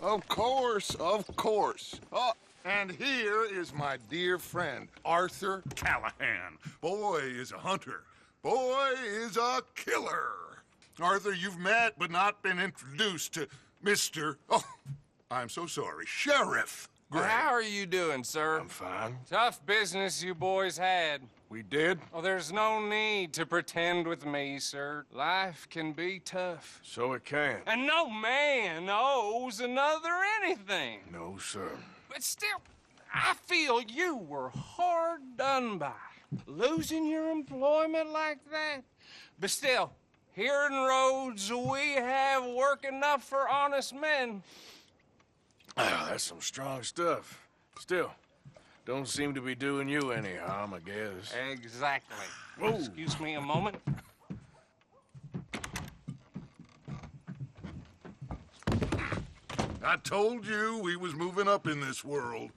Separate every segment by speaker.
Speaker 1: Of course, of course. Oh, and here is my dear friend, Arthur Callahan. Boy is a hunter. Boy is a killer. Arthur, you've met but not been introduced to Mr. Oh, I'm so sorry, Sheriff Gray.
Speaker 2: How are you doing, sir?
Speaker 3: I'm fine.
Speaker 2: Tough business you boys had.
Speaker 3: We did?
Speaker 2: Oh, there's no need to pretend with me, sir. Life can be tough.
Speaker 3: So it can.
Speaker 2: And no man owes another anything.
Speaker 3: No, sir.
Speaker 2: But still, I feel you were hard done by. Losing your employment like that. But still, here in Rhodes, we have work enough for honest men.
Speaker 3: Oh, that's some strong stuff. Still, don't seem to be doing you any harm, I guess.
Speaker 2: Exactly.
Speaker 3: Whoa.
Speaker 2: Excuse me a moment.
Speaker 1: I told you we was moving up in this world.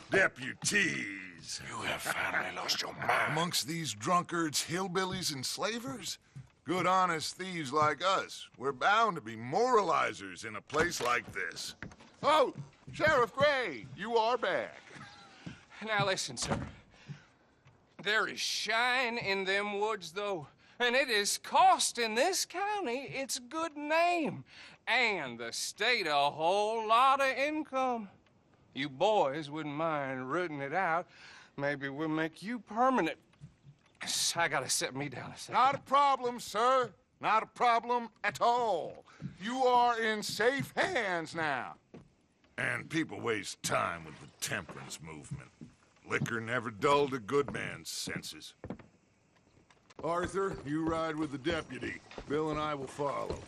Speaker 1: Deputies.
Speaker 3: You have finally lost your mind.
Speaker 1: Amongst these drunkards, hillbillies, and slavers? Good honest thieves like us. We're bound to be moralizers in a place like this. Oh, Sheriff Gray, you are back.
Speaker 2: Now listen, sir. There is shine in them woods, though, and it is costing this county its good name and the state a whole lot of income. You boys wouldn't mind rooting it out. Maybe we'll make you permanent. I gotta set me down a second.
Speaker 1: Not a problem, sir. Not a problem at all. You are in safe hands now. And people waste time with the temperance movement. Liquor never dulled a good man's senses. Arthur, you ride with the deputy. Bill and I will follow.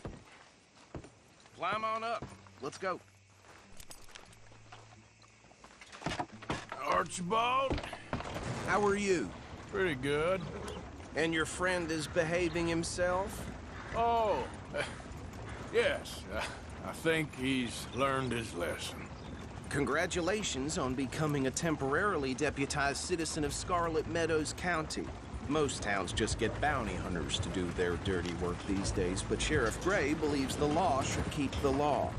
Speaker 4: Climb on up. Let's go.
Speaker 3: Archibald?
Speaker 4: How are you?
Speaker 3: Pretty good.
Speaker 4: And your friend is behaving himself?
Speaker 3: Oh, yes. I think he's learned his lesson.
Speaker 4: Congratulations on becoming a temporarily deputized citizen of Scarlet Meadows County. Most towns just get bounty hunters to do their dirty work these days, but Sheriff Gray believes the law should keep the law.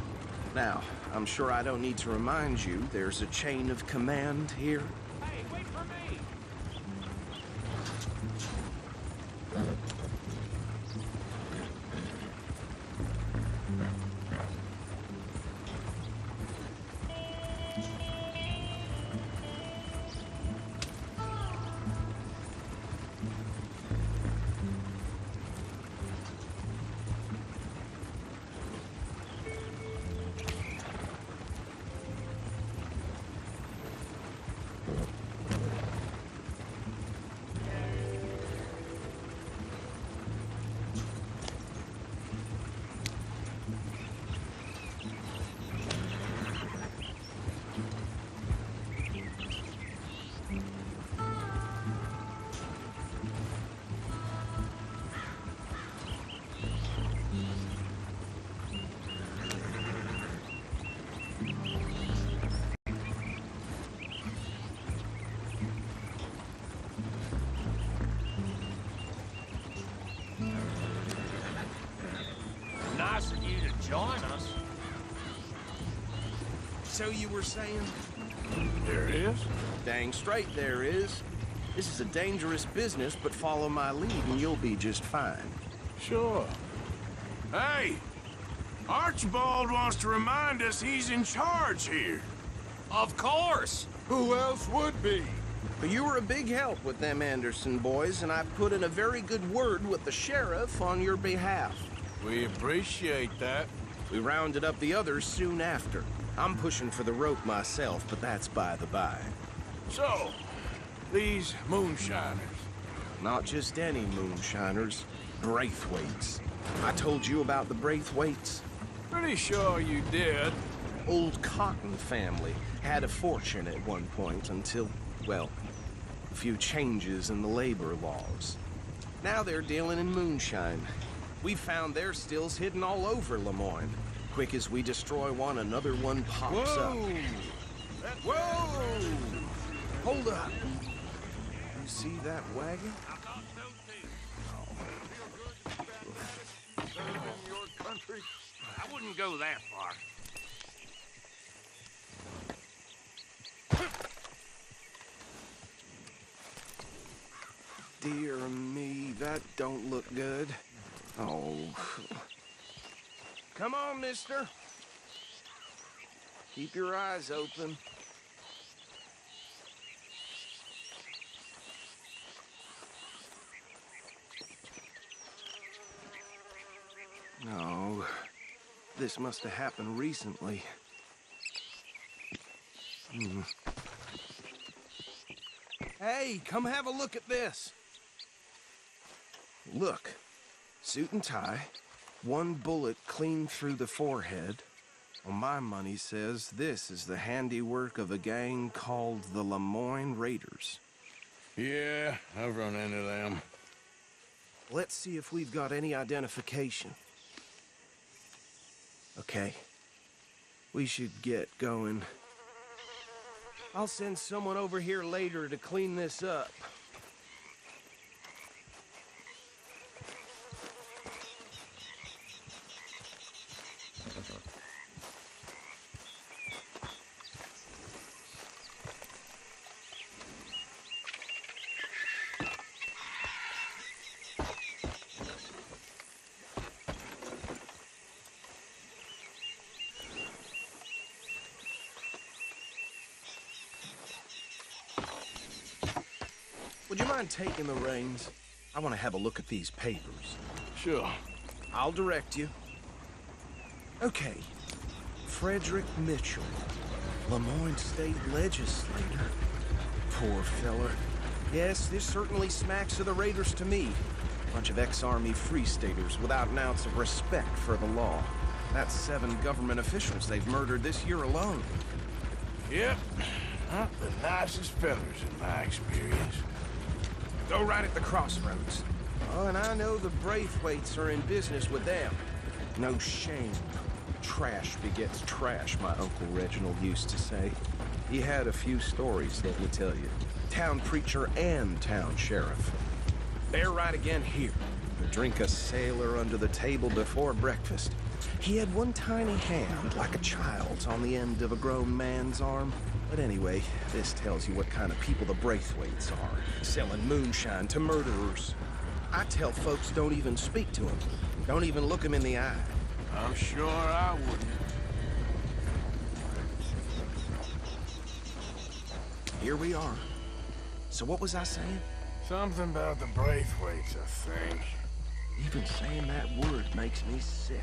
Speaker 4: Now, I'm sure I don't need to remind you there's a chain of command here.
Speaker 2: Hey, wait for me!
Speaker 5: Nice of you to join us.
Speaker 4: So you were saying?
Speaker 3: There it is.
Speaker 4: Dang straight there is. This is a dangerous business, but follow my lead and you'll be just fine.
Speaker 3: Sure. Hey! Archibald wants to remind us he's in charge here.
Speaker 5: Of course.
Speaker 1: Who else would be?
Speaker 4: But you were a big help with them Anderson boys, and I put in a very good word with the sheriff on your behalf.
Speaker 3: We appreciate that.
Speaker 4: We rounded up the others soon after. I'm pushing for the rope myself, but that's by the by.
Speaker 3: So, these moonshiners.
Speaker 4: Not just any moonshiners, Braithwaites. I told you about the Braithwaites.
Speaker 3: Pretty sure you did.
Speaker 4: Old Cotton family had a fortune at one point until, well, a few changes in the labor laws. Now they're dealing in moonshine. We found their stills hidden all over Lemoyne. Quick as we destroy one, another one pops up. Whoa! Hold up. You see that wagon?
Speaker 1: In your country?
Speaker 5: I wouldn't go that far.
Speaker 4: dear me, that don't look good. Oh. Come on, mister. Keep your eyes open. No. This must have happened recently. Hey, come have a look at this. Look. Suit and tie. One bullet clean through the forehead. Well, my money says this is the handiwork of a gang called the Lemoyne Raiders.
Speaker 3: Yeah, I've run into them.
Speaker 4: Let's see if we've got any identification. Okay. We should get going. I'll send someone over here later to clean this up. Would you mind taking the reins? I want to have a look at these papers.
Speaker 3: Sure.
Speaker 4: I'll direct you. Okay. Frederick Mitchell, Lemoyne State Legislator. Poor feller. Yes, this certainly smacks of the Raiders to me. Bunch of ex-Army Free Staters without an ounce of respect for the law. That's 7 government officials they've murdered this year alone.
Speaker 3: Yep. Not the nicest fellas in my experience.
Speaker 4: Go right at the crossroads. Oh, and I know the Braithwaites are in business with them. No shame. Trash begets trash, my Uncle Reginald used to say. He had a few stories, let me tell you. Town preacher and town sheriff. They're right again here. Drink a sailor under the table before breakfast. He had one tiny hand, like a child's, on the end of a grown man's arm. But anyway, this tells you what kind of people the Braithwaites are. Selling moonshine to murderers. I tell folks don't even speak to them. Don't even look them in the eye.
Speaker 3: I'm sure I wouldn't.
Speaker 4: Here we are. So what was I saying?
Speaker 3: Something about the Braithwaites, I think.
Speaker 4: Even saying that word makes me sick.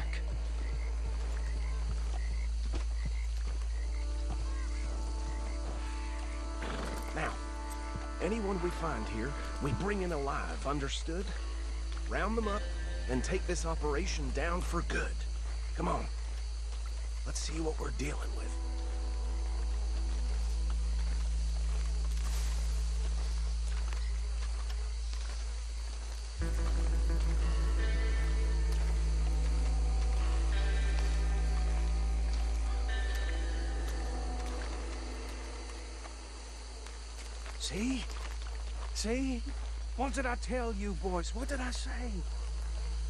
Speaker 4: Now, anyone we find here, we bring in alive, understood? Round them up, and take this operation down for good. Come on. Let's see what we're dealing with. See? See? What did I tell you, boys? What did I say?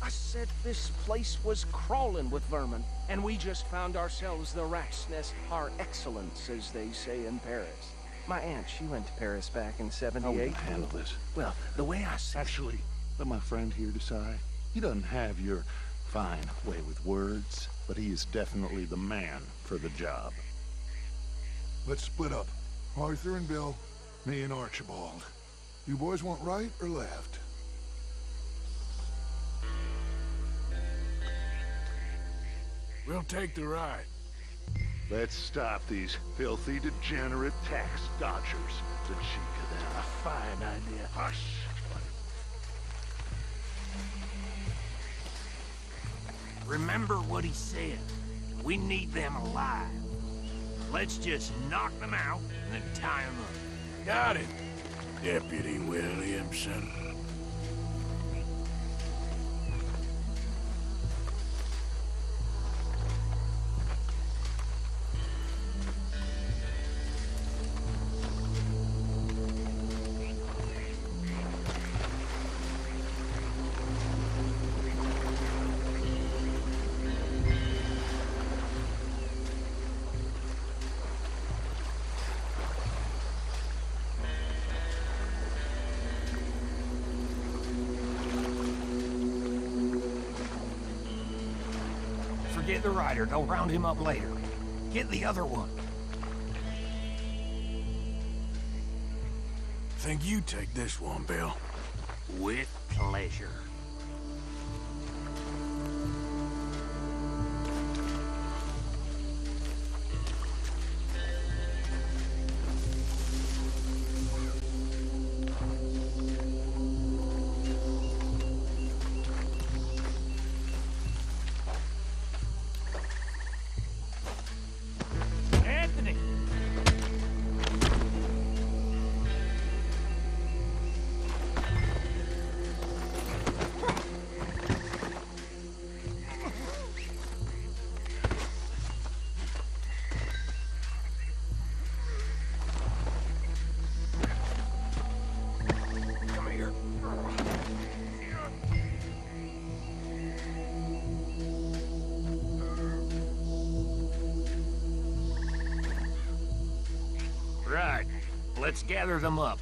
Speaker 4: I said this place was crawling with vermin, and we just found ourselves the rat's nest par excellence, as they say in Paris. My aunt, she went to Paris back in '78.
Speaker 6: How will you handle this?
Speaker 4: Well, the way I said...
Speaker 6: Actually, let my friend here decide. He doesn't have your fine way with words, but he is definitely the man for the job.
Speaker 7: Let's split up. Arthur and Bill, me and Archibald. You boys want right or left?
Speaker 3: We'll take the ride.
Speaker 6: Let's stop these filthy, degenerate tax dodgers. The cheek of them.
Speaker 5: A fine idea.
Speaker 6: Hush.
Speaker 5: Remember what he said. We need them alive. Let's just knock them out and then tie them up.
Speaker 3: Got it, Deputy Williamson.
Speaker 5: forget the rider. They'll round him up later. Get the other one.
Speaker 3: Think you take this one, Bill.
Speaker 5: With pleasure. Anthony!
Speaker 3: Come here.
Speaker 5: Right. Let's gather them up.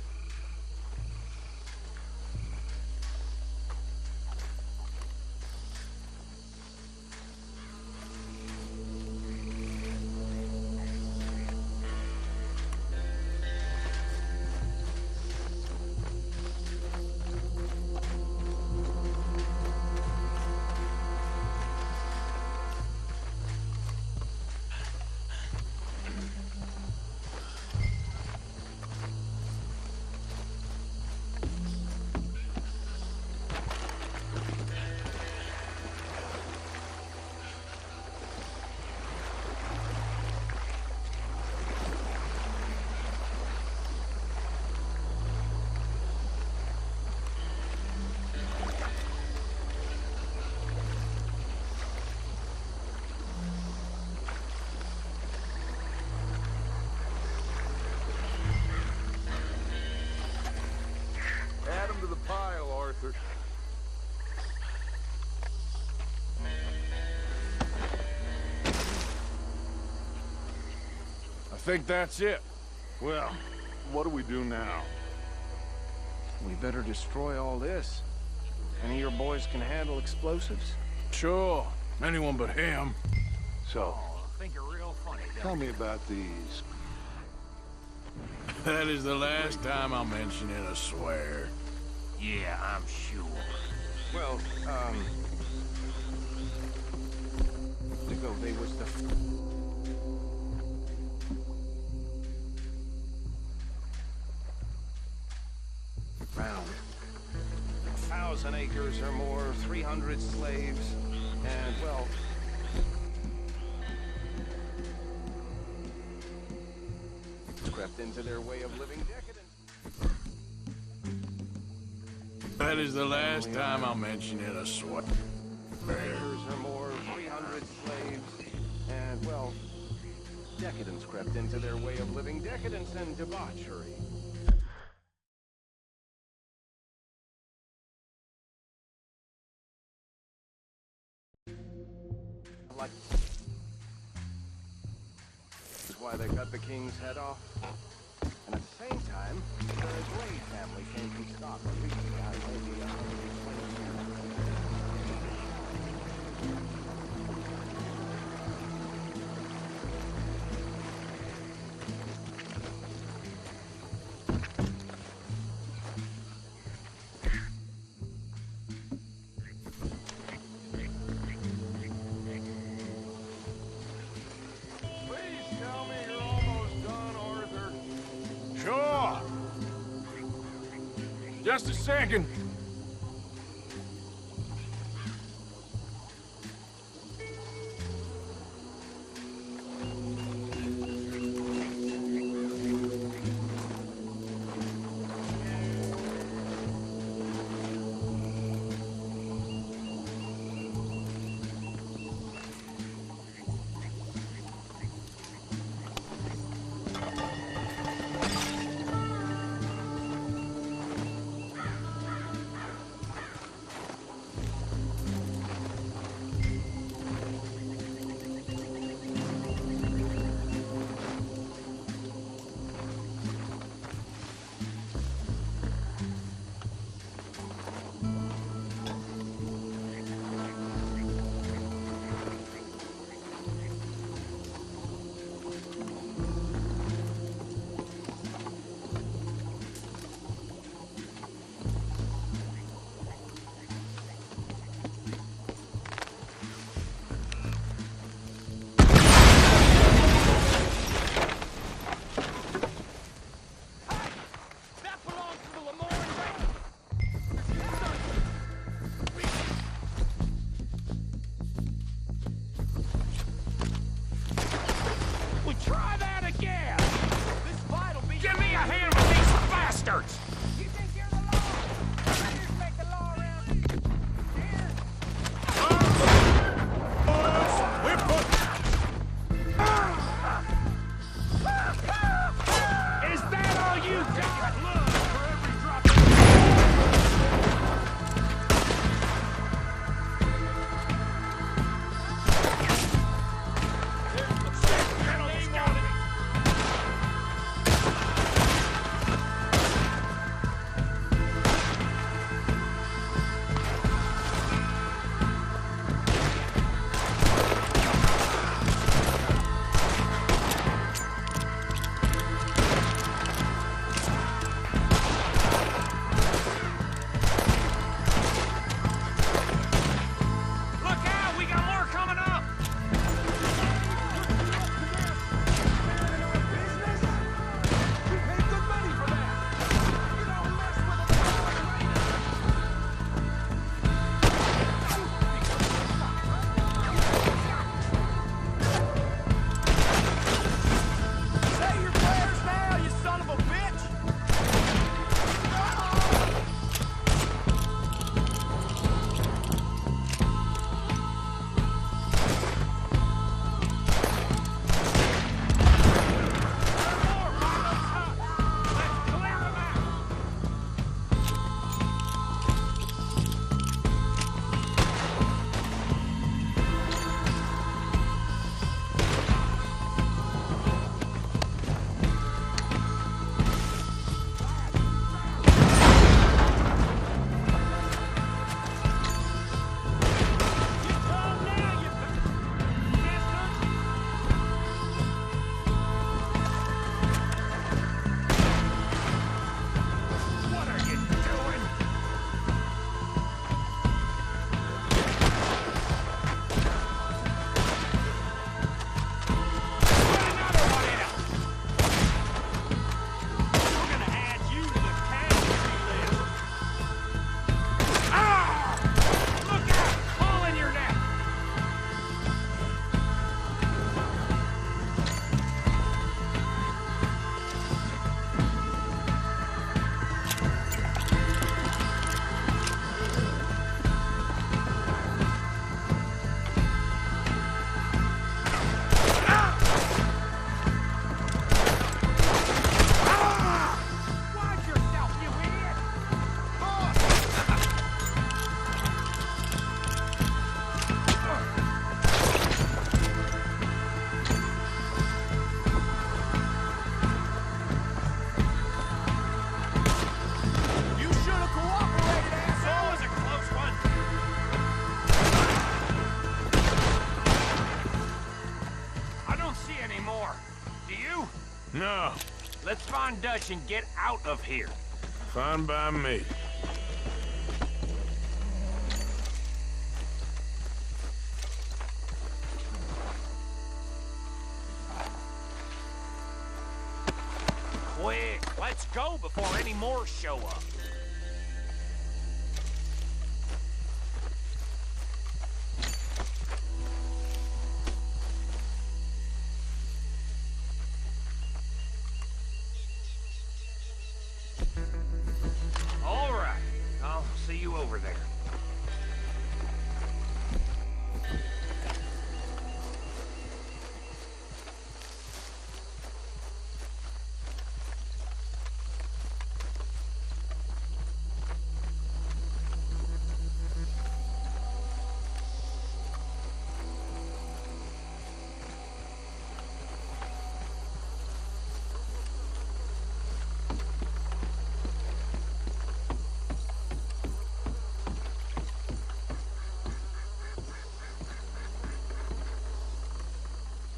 Speaker 1: Add 'em to the pile, Arthur.
Speaker 3: I think that's it.
Speaker 6: Well, what do we do now?
Speaker 4: We better destroy all this. Any of your boys can handle explosives?
Speaker 3: Sure. Anyone but him.
Speaker 6: So,
Speaker 5: Think you're real funny,
Speaker 6: tell me about these.
Speaker 3: That is the last time I'll mention it, I swear.
Speaker 5: Yeah, I'm sure.
Speaker 4: Well, they was the round 1,000 acres or more, 300 slaves, and well, crept into their way of living decadent.
Speaker 3: That is the last time I'll mention it, I swear.
Speaker 4: Acres or more, 300 slaves, and well, decadence crept into their way of living, decadence and debauchery. Like, this is why they cut the king's head off. And at the same time, the Gray family came from Scotland recently. I may be 120 years.
Speaker 1: Please tell me you're almost done, Arthur.
Speaker 3: Sure. Just a second.
Speaker 5: We try that again! This fight'll be... Give me a hand with these bastards! You think you're the law? Just make the law around here. Is that all you got? Look, for every drop of...
Speaker 3: No.
Speaker 5: Let's find Dutch and get out of here.
Speaker 3: Fine by me.
Speaker 5: Quick, let's go before any more show up. All right, I'll see you over there.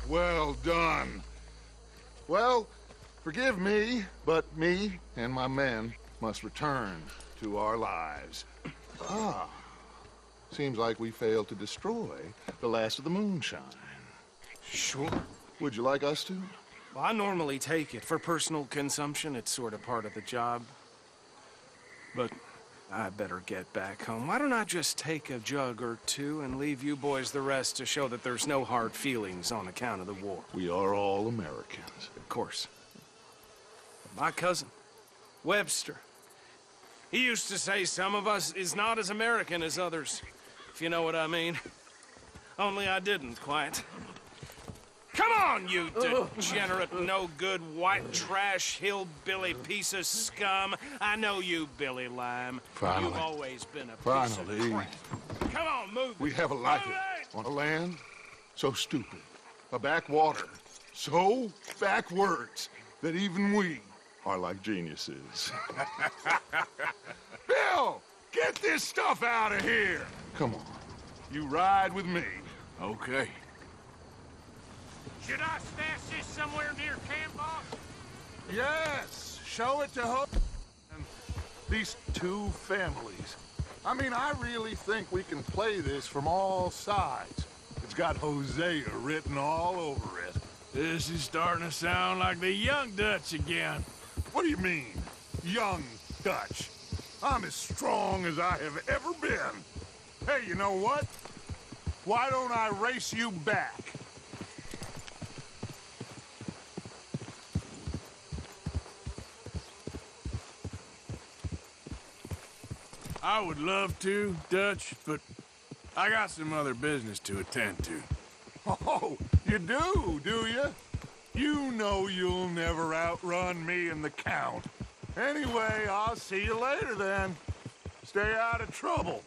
Speaker 1: Well done. Well, forgive me, but me and my men must return to our lives. Ah, seems like we failed to destroy the last of the moonshine.
Speaker 4: Sure.
Speaker 1: Would you like us to?
Speaker 4: Well, I normally take it. For personal consumption, it's sort of part of the job. But
Speaker 3: I better get back home. Why don't I just take a jug or two and leave you boys the rest to show that there's no hard feelings on account of the war?
Speaker 6: We are all Americans.
Speaker 3: Of course. My cousin, Webster, he used to say some of us is not as American as others, if you know what I mean. Only I didn't quite. Come on, you degenerate, no-good, white trash, hillbilly piece of scum. I know you, Billy Lime.
Speaker 6: Finally.
Speaker 3: You've always been a piece
Speaker 6: Finally.
Speaker 3: of crap. Come on, move
Speaker 6: We
Speaker 3: it.
Speaker 6: have a life
Speaker 3: Move it!
Speaker 6: on a land so stupid, a backwater so backwards that even we are like geniuses.
Speaker 1: Bill, get this stuff out of here.
Speaker 6: Come on.
Speaker 1: You ride with me.
Speaker 3: Okay.
Speaker 5: Should I stash this somewhere near camp, boss?
Speaker 1: Yes, show it to and these two families. I mean, I really think we can play this from all sides. It's got Hosea written all over it.
Speaker 3: This is starting to sound like the Young Dutch again.
Speaker 1: What do you mean, young Dutch? I'm as strong as I have ever been. Hey, you know what? Why don't I race you back?
Speaker 3: I would love to, Dutch, but I got some other business to attend to.
Speaker 1: Oh, you do you? You know you'll never outrun me and the Count. Anyway, I'll see you later then. Stay out of trouble.